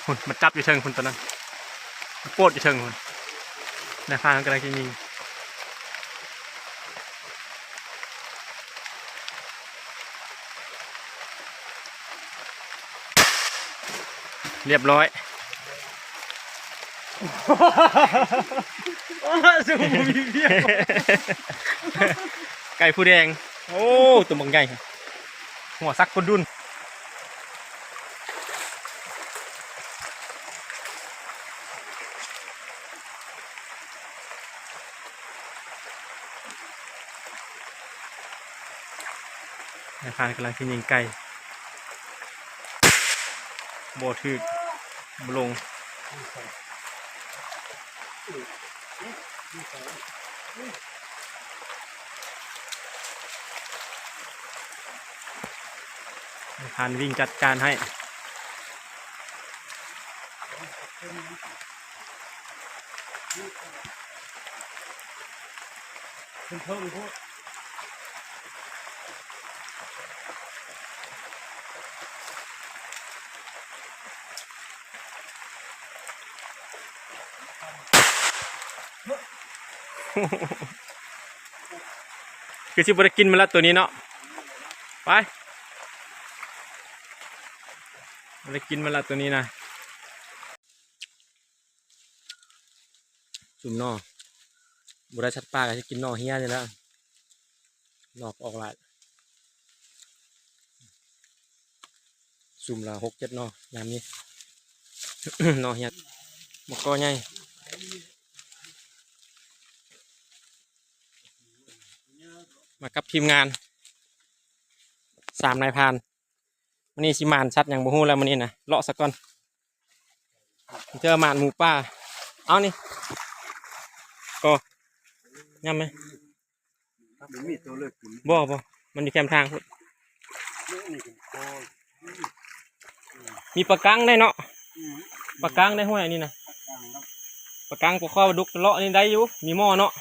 คุณมันจับอยู่เชิงคุณตอนนั้นมันโปดอยู่เชิงคุณนายพรานกำลังจะยิงเรียบร้อยสูงมีเพียไก่ผู้แดงโอ้ตัวมังใหญ่หัวซักคนดุนนายพรานกำลังจะยิงไก่โบถือบลงนายพรานวิ่งจัดการให้คือชิบะกินมาแล้วตัวนี้เนาะไปมันกินมาแล้วตัวนี้นะจุ่มนอบุได้ชัดปลาก็จะกินนอเฮี้ยนี่แล้วนอกออกหลายจุ่มละ6-7นอยามนี้ นอเฮี้ยมกอใหญ่มากับทีมงาน3 นายพรานมันนี่ชิมานชัดอย่างบูฮู้แล้วมันนี่นะเลาะสักก่อนเจอมานหมูป่าเอานี่ก็ย่ำไหมบ่มันอยู่แคมทางพุ่นมีปลากังได้เนาะปลากังได้ห้วยนี่นะปลากังปลาข้อปลาดุกเลาะนี่ได้อยู่มีหม้อเนาะ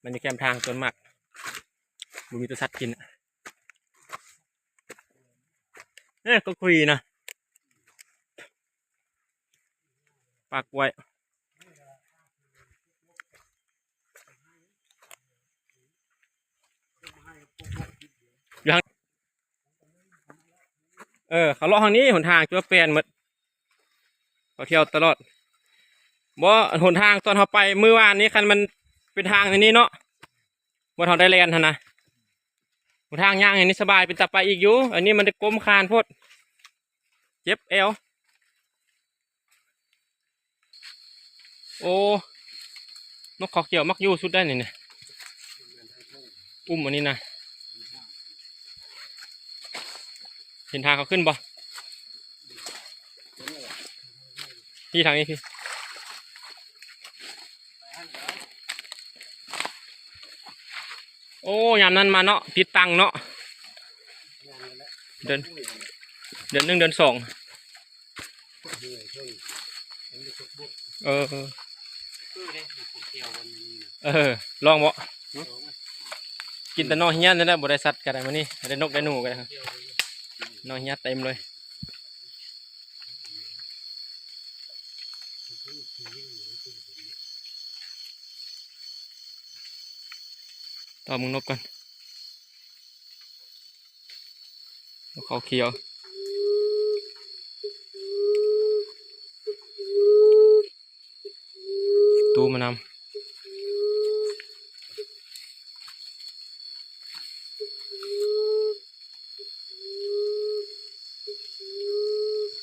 มันอยู่แคมทางต้นหมักบุมีตัวสัตว์กินก็คุยนะปากไว้ยังเขาเลาะทางนี้หนทางจะเปลี่ยนหมดเขาเที่ยวตลอดบ่หนทางตอนเขาไปเมื่อวานนี้คันมันเป็นทางในนี้เนาะบ่เขาได้แลนด์นะหนทางย่างอย่างนี้สบายเป็นตะไปอีกอยู่อันนี้มันจะก้มคานพดเจ็บเอวโอ้นกเขาเกี่ยวมักยู่สุดได้เนี่ยอันนี้นะเห็นทางเขาขึ้นบ่พี่ทางนี้พี่โอ้ยามนั้นมาเนาะผิดตังเนาะเดือน1 เดือน 2ลองบ่กินแต่นอเฮี้ยนนั่นแหละบ่ได้สัตว์กันได้มานี่ได้นกได้หนูกันครับนอเฮี้ยเต็มเลยต่อมึงนกก่อนนกเขาเขียวตูมานำ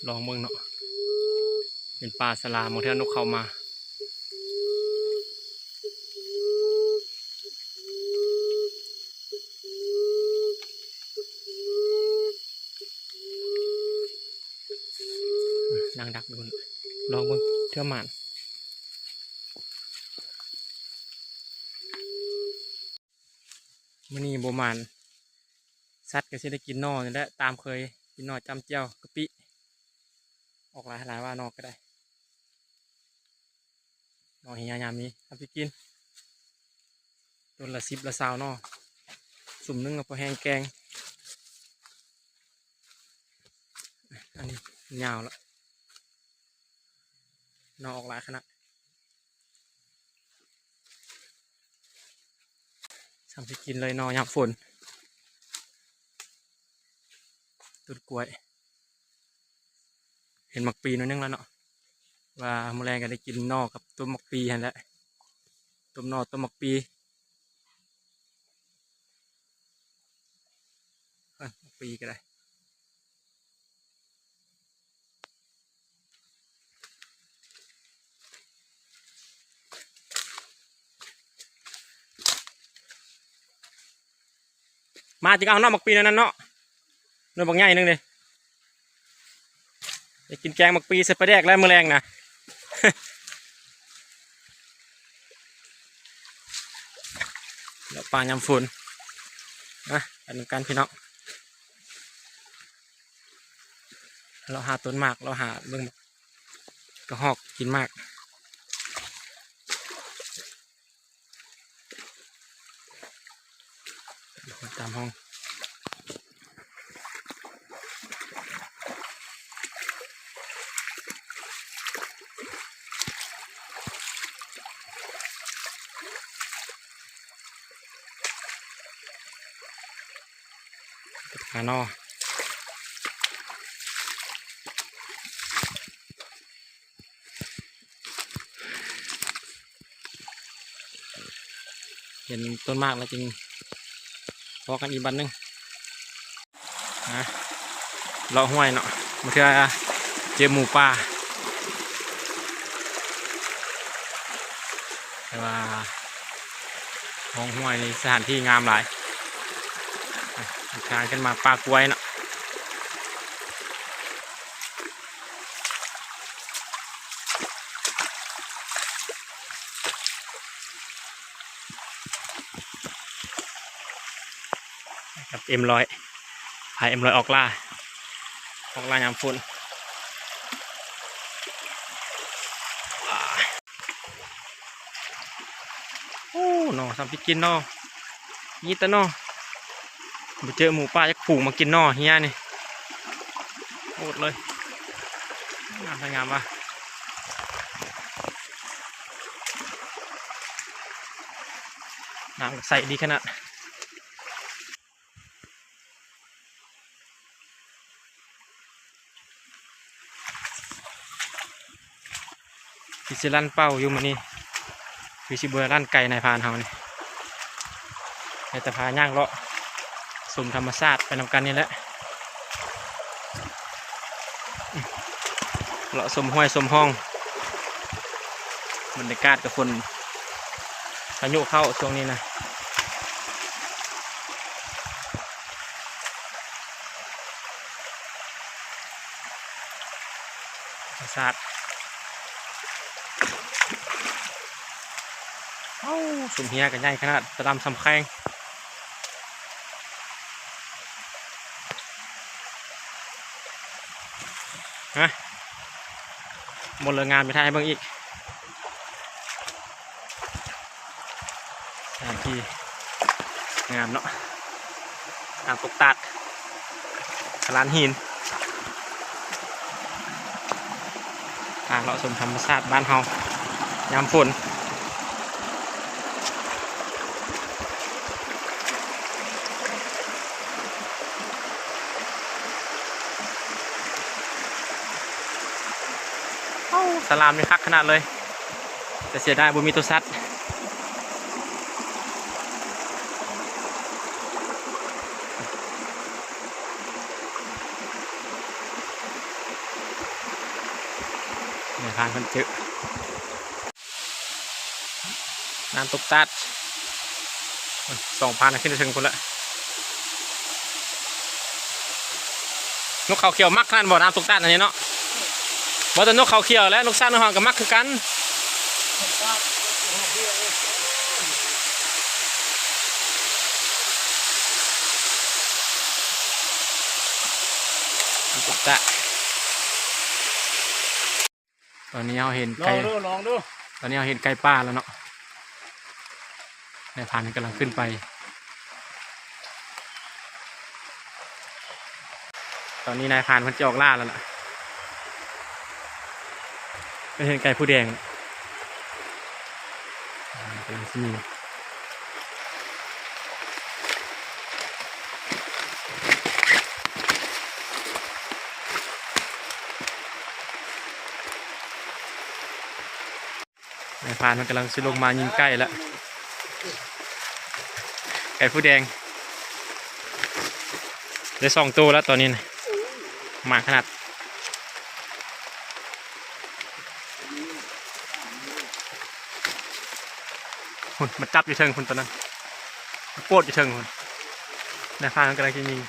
ลองเบิ่งเนาะเป็นปลาสลามของเท่านกเข้ามานางดักดูลองเบิ่งเท่าหมานมันนี่โบมานสัตว์ก็จะได้กินนอนี่แหละตามเคยกินนอจำเจียวกะปิออกหลายว่านอกก็ได้นอเฮียยามนี้ทำสิกิน ตัวละ10ละ20เนาะสุ่มนึงกับพอแห้งแกงอันนี้ยาวแล้วนอออกหลายขนาดทำให้กินเลยนอยามฝนต้นกล้วยเห็นหมักปีนิดนึงแล้วเนาะว่าแมลงก็ได้กินนอกับต้นหมักปีเห็นแล้วต้มนอต้มหมักปีหมักปีก็ได้มาจึงเอานอหมักปีนั้นเนาะนอหมักใหญ่นึงเลยจะกินแกงหมักปีใส่ปลาแดกแล้วแมลงนะแล้วปลายำฝนนะอันนี้กันพี่น้องเราหาต้นหมากเราหาเบิ่งกระหอกกินมากตามห้องหานอเห็นต้นมากแล้วจริงพอกันอีกบันนึงนะเราห้วยเนาะมันคือเจอหมูป่าแต่ว่าห้องห้วยนี่สถานที่งามหลายทางขึ้นมาปลากล้วยเนาะกับM100พายM100ออกล่ายามฝนโอ้หนอทำพิกินนอยี่ตะนอไปเจอหมูป่าจะผูกมากินนอเฮียนี่โอดเลยงามสวยงามว่ะน้ำใสดีขนาดพิชิลันเป้าอยู่มานี่พิชิเบอร์ลั่นไก่ในพานเฮานี่ในตะพาย่างเลาะสมธรรมชาติไปนำกันนี่แหละเลาะสมห้วยสมห้องบรรยากาศกับฝนพายุเข้าช่วงนี้นะธรรมชาติสุ่มเฮียกันใหญ่ขนาดตะลำสำแข้งฮะหมดเลยงานไปถ่ายให้เบิ่งอีกงานที่งามเนาะทางตกตัดร้านหินทางเราชมธรรมชาติบ้านเฮายามฝนสลามนี่คักขนาดเลยแต่เสียดายบุมีตัวซัดเนี่ยทางคนเจอน้ำตกตัด2,000ขึ้นไปถึงคนละนกเขาเขียวมักขนาดบ่อน้ำตกตัดอันนี้เนาะบ่แต่นกเขาเขียวและนกซานนกหางกับมักคือกันตกตัดตอนนี้เราเห็นไก่ลองดูตอนนี้เราเห็นไก่ป่าแล้วเนาะใน นายพรานกำลังขึ้นไปตอนนี้นายพรานมันจะออกล่าแล้วล่ะเป็นเห็นไก่ผู้แดงกำลังที่นี่นายพรานมันกำลังสิลงมายิงไก่แล้วไก่ผู้แดงได้2 ตัวแล้วตอนนี้นะหมาขนาดหุ่นมันจับอยู่เชิงคุณตอนนั้นมันโกรธอยู่เชิงคุณนายพรานมันกำลังยิง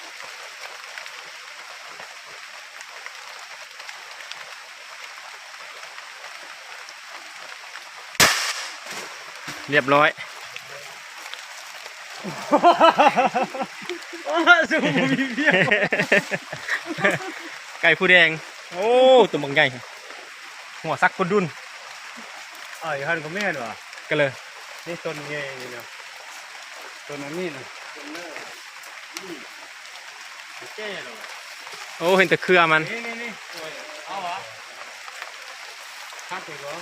เรียบร้อยไก่ผู้แดงโอ้ตัวมังใหญ่หัวซักคนดุนฮันก็ไม่เห็นวะกันเลยนี่ต้นเงี้ยนี่เนาะต้นนี้นะแก่หรอโอ้เห็นแต่เครือมันนี่เอาวะฮักไปก่อน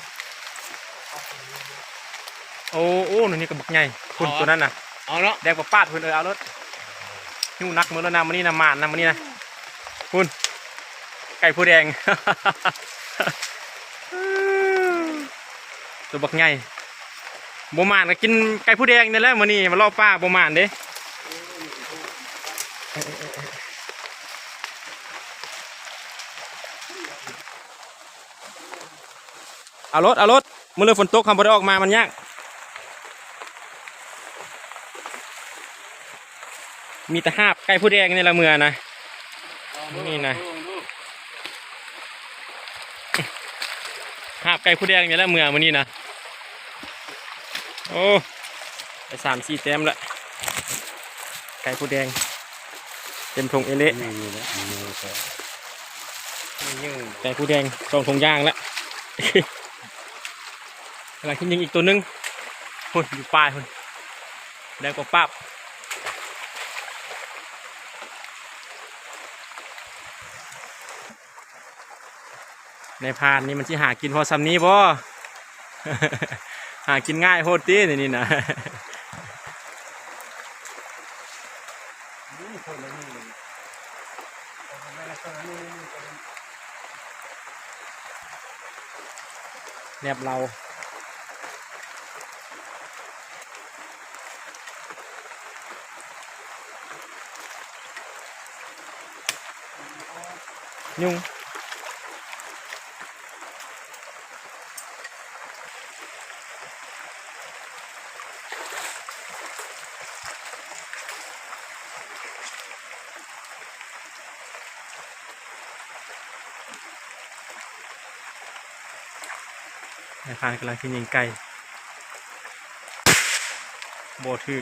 โอ้นี่ก็บักใหญ่คุณตัวนั้นน่ะเอาเนาะแดงกว่าปาดคุณเอารถหิ้วนักมือแล้วนะมันนี่นะหมานนะมันนี่นะคุณไก่ผู้แดง ตัวบักใหญ่บ่หมานก็กินไก่ผู้แดงนี่แหละมันนี่มาล่อป้าบ่หมานเด้เอารถเมื่อเรือฝนตกคำบ่ได้ออกมามันยากมีแต่หาบไก่ผู้แดงนี่ละเมือนะนี่นะหาบไก่ผู้แดงนี่ละเมือมันนี่นะโอ้ไป3-4 แต้มละไก่ผู้แดงเต็มทงเอเละไก่ผู้แดง2 ทงย่างละอะไรที่ยิงอีกตัวนึงหุ่นอยู่ปลายหุ่นแดงกว่าปั๊บในพานนี่มันที่หากินพอซ้ำนี้บ่ หากินง่ายโหดตีนี่นะแนบเรายุ่งนายพรานกำลังที่ยิงไก่โบถือ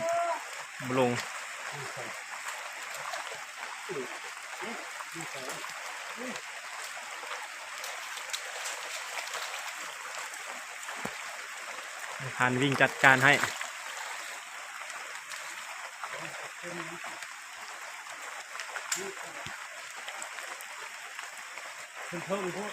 บลงนายพรานวิ่งจัดการให้เพิ่มพวก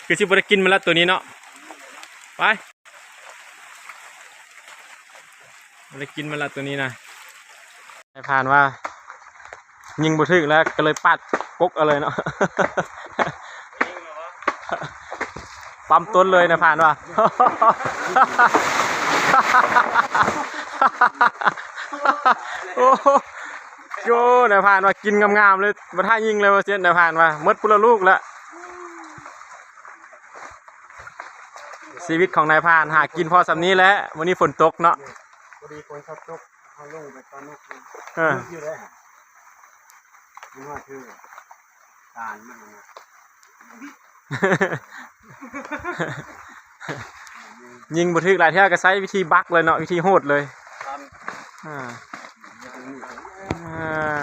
คือชิบะกินมาแล้วตัวนี้เนาะไปมากินมาแล้วตัวนี้นะนายพรานว่ายิงบุทึกแล้วก็เลยปัดปกเอาเลยเนาะ ปั๊มต้นเลยนายพรานว่า โอ้โจ้นายพรานว่ากินงามๆเลยมาท่ายิงเลยว่าเสียนายพรานว่ามดปุระลูกแล้วชีวิตของนายพรานหากินพอสำนี้แล้ววันนี้ฝนตกเนาะพอดีฝนตกเขาลงไปตอนนี้อยู่ได้ไม่ว่าคือการมันยิงบุทึกหลายเท่าก็ใช้วิธีบักเลยเนาะวิธีโหดเลย อ่า มันจะมี อ่า